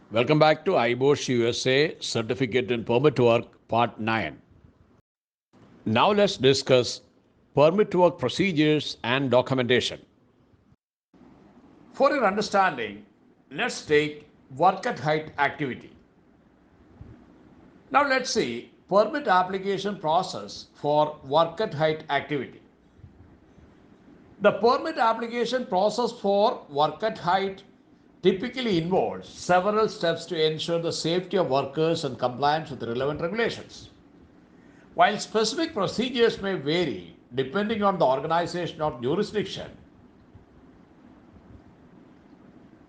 Welcome back to iBosch USA Certificate in Permit Work Part 9. Now let's discuss permit work procedures and documentation. For your understanding, let's take work at height activity. Now let's see permit application process for work at height activity. The permit application process for work at height typically involves several steps to ensure the safety of workers and compliance with relevant regulations. While specific procedures may vary depending on the organization or jurisdiction,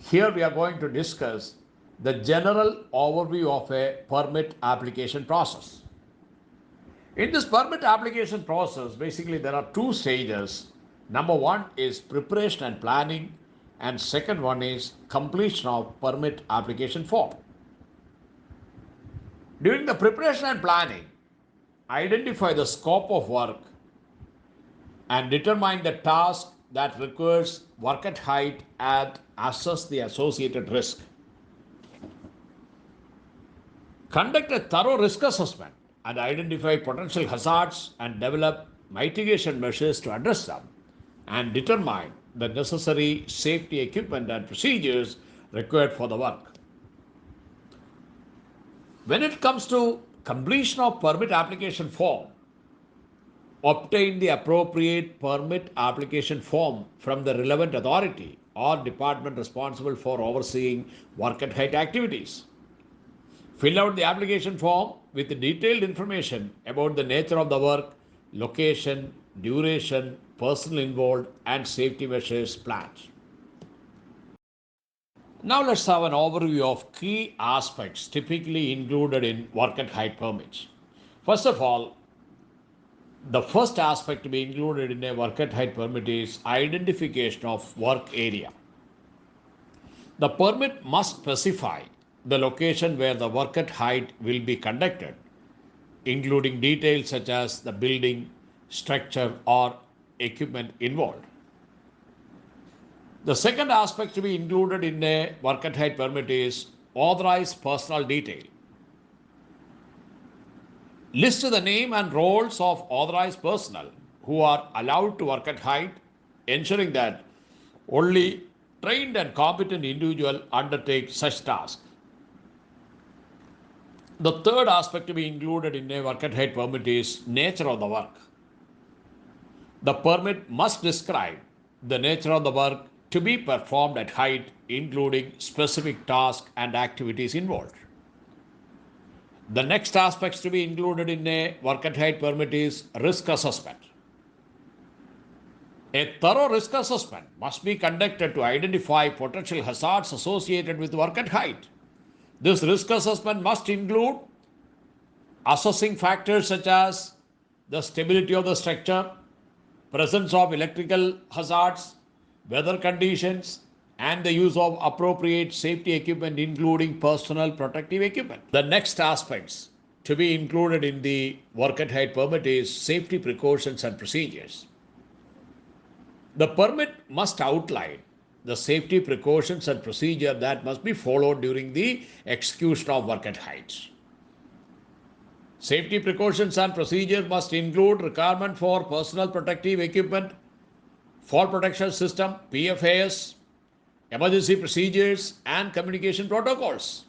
here we are going to discuss the general overview of a permit application process. In this permit application process, basically there are two stages. Number one is preparation and planning, and second one is completion of permit application form. During the preparation and planning, identify the scope of work and determine the task that requires work at height and assess the associated risk. Conduct a thorough risk assessment and identify potential hazards and develop mitigation measures to address them and determine the necessary safety equipment and procedures required for the work. When it comes to completion of permit application form, obtain the appropriate permit application form from the relevant authority or department responsible for overseeing work at height activities. Fill out the application form with detailed information about the nature of the work, location, duration, personnel involved, and safety measures planned. Now let's have an overview of key aspects typically included in work at height permits. First of all, the first aspect to be included in a work at height permit is identification of work area. The permit must specify the location where the work at height will be conducted, including details such as the building, structure, or equipment involved. The second aspect to be included in a work at height permit is authorized personnel detail. List the name and roles of authorized personnel who are allowed to work at height, ensuring that only trained and competent individual undertake such tasks. The third aspect to be included in a work at height permit is nature of the work. The permit must describe the nature of the work to be performed at height, including specific tasks and activities involved. The next aspects to be included in a work at height permit is risk assessment. A thorough risk assessment must be conducted to identify potential hazards associated with work at height. This risk assessment must include assessing factors such as the stability of the structure, presence of electrical hazards, weather conditions, and the use of appropriate safety equipment, including personal protective equipment. The next aspects to be included in the work at height permit is safety precautions and procedures. The permit must outline the safety precautions and procedure that must be followed during the execution of work at heights. Safety precautions and procedures must include requirement for personal protective equipment, fall protection system, PFAS, emergency procedures, and communication protocols.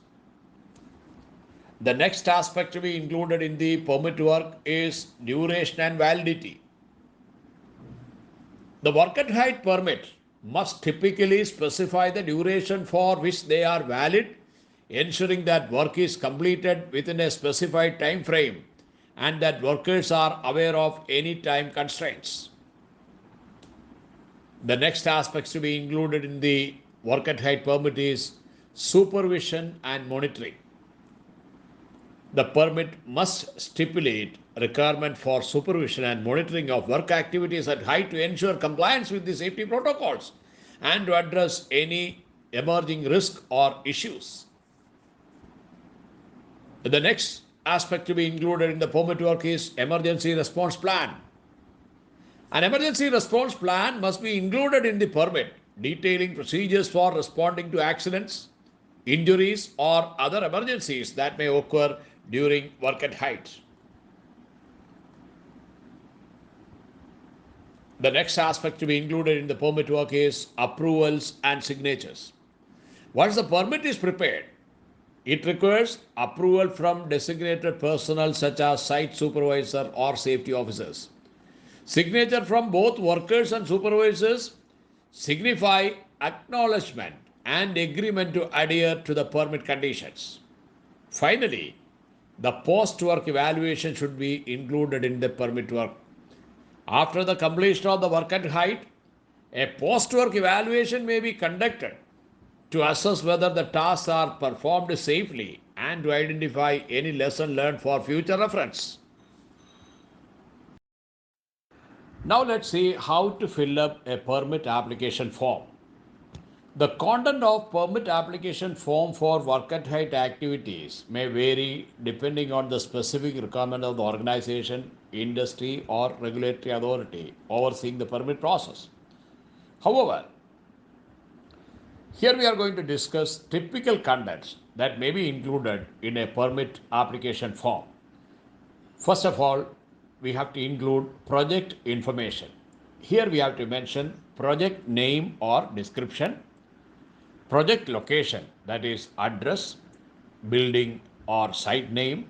The next aspect to be included in the permit work is duration and validity. The work at height permit must typically specify the duration for which they are valid, ensuring that work is completed within a specified time frame and that workers are aware of any time constraints. The next aspects to be included in the work at height permit is supervision and monitoring. The permit must stipulate requirement for supervision and monitoring of work activities at height to ensure compliance with the safety protocols and to address any emerging risk or issues. The next aspect to be included in the permit work is emergency response plan. An emergency response plan must be included in the permit, detailing procedures for responding to accidents, injuries, or other emergencies that may occur during work at height. The next aspect to be included in the permit work is approvals and signatures. Once the permit is prepared, it requires approval from designated personnel such as site supervisor or safety officers. Signature from both workers and supervisors signify acknowledgement and agreement to adhere to the permit conditions. Finally, the post work evaluation should be included in the permit work. After the completion of the work at height, a post work evaluation may be conducted to assess whether the tasks are performed safely and to identify any lesson learned for future reference. Now let's see how to fill up a permit application form. The content of permit application form for work at height activities may vary depending on the specific requirement of the organization, industry, or regulatory authority overseeing the permit process. However, here we are going to discuss typical contents that may be included in a permit application form. First of all, we have to include project information. Here we have to mention project name or description, project location, that is address, building or site name,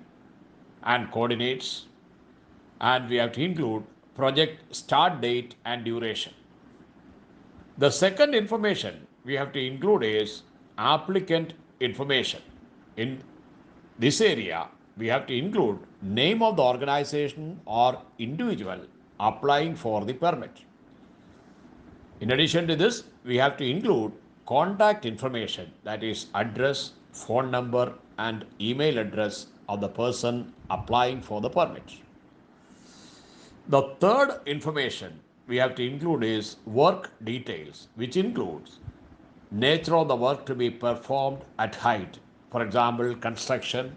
and coordinates, and we have to include project start date and duration. The second information we have to include is applicant information. In this area, we have to include name of the organization or individual applying for the permit. In addition to this, we have to include contact information, that is address, phone number, and email address of the person applying for the permit. The third information we have to include is work details, which includes nature of the work to be performed at height, for example, construction,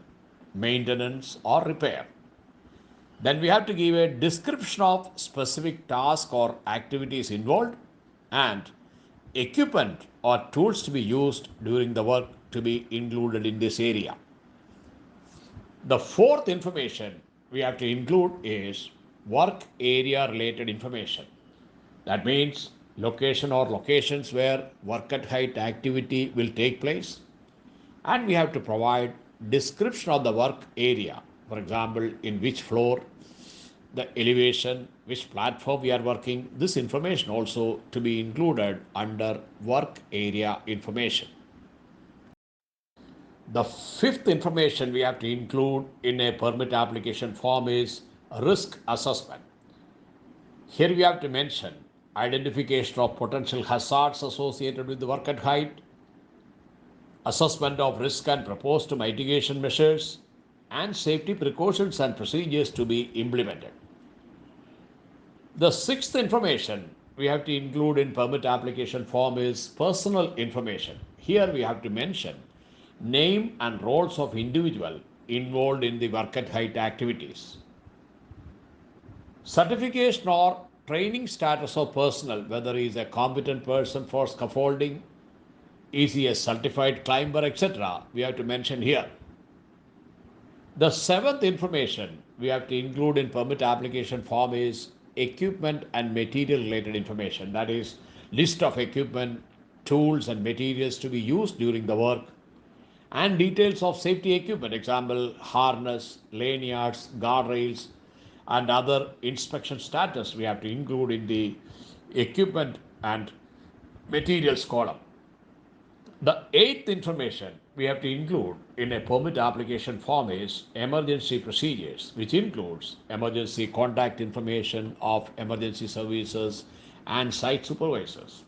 maintenance, or repair. Then we have to give a description of specific task or activities involved and equipment or tools to be used during the work to be included in this area. The fourth information we have to include is work area related information. That means location or locations where work at height activity will take place, and we have to provide description of the work area, for example, in which floor, the elevation, which platform we are working. This information also to be included under work area information. The fifth information we have to include in a permit application form is risk assessment. Here we have to mention identification of potential hazards associated with the work at height, assessment of risk and proposed mitigation measures, and safety precautions and procedures to be implemented. The sixth information we have to include in permit application form is personal information. Here we have to mention name and roles of individual involved in the work at height activities, certification or training status of personnel, whether he is a competent person for scaffolding, is he a certified climber, etc. We have to mention here. The seventh information we have to include in permit application form is equipment and material related information. That is, list of equipment, tools and materials to be used during the work, and details of safety equipment, example, harness, lanyards, guardrails, and other inspection status we have to include in the equipment and materials column. The eighth information we have to include in a permit application form is emergency procedures, which includes emergency contact information of emergency services and site supervisors.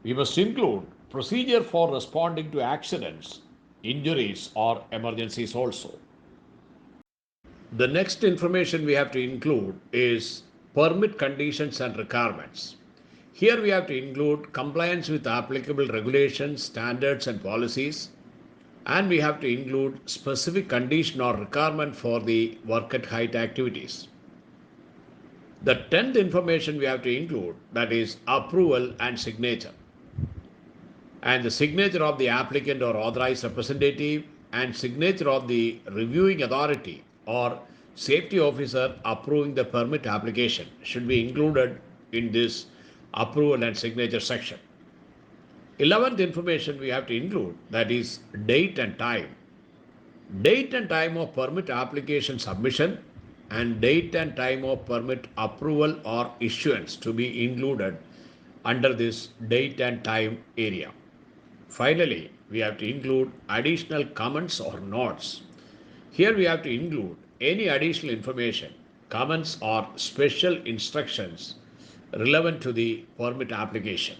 We must include procedure for responding to accidents, injuries, or emergencies also. The next information we have to include is permit conditions and requirements. Here we have to include compliance with applicable regulations, standards, and policies, and we have to include specific condition or requirement for the work at height activities. The 10th information we have to include, that is approval and signature. and the signature of the applicant or authorized representative and signature of the reviewing authority or safety officer approving the permit application should be included in this approval and signature section. 11th information we have to include, that is date and time. Date and time of permit application submission and date and time of permit approval or issuance to be included under this date and time area. Finally, we have to include additional comments or notes. Here we have to include any additional information, comments or special instructions relevant to the permit application.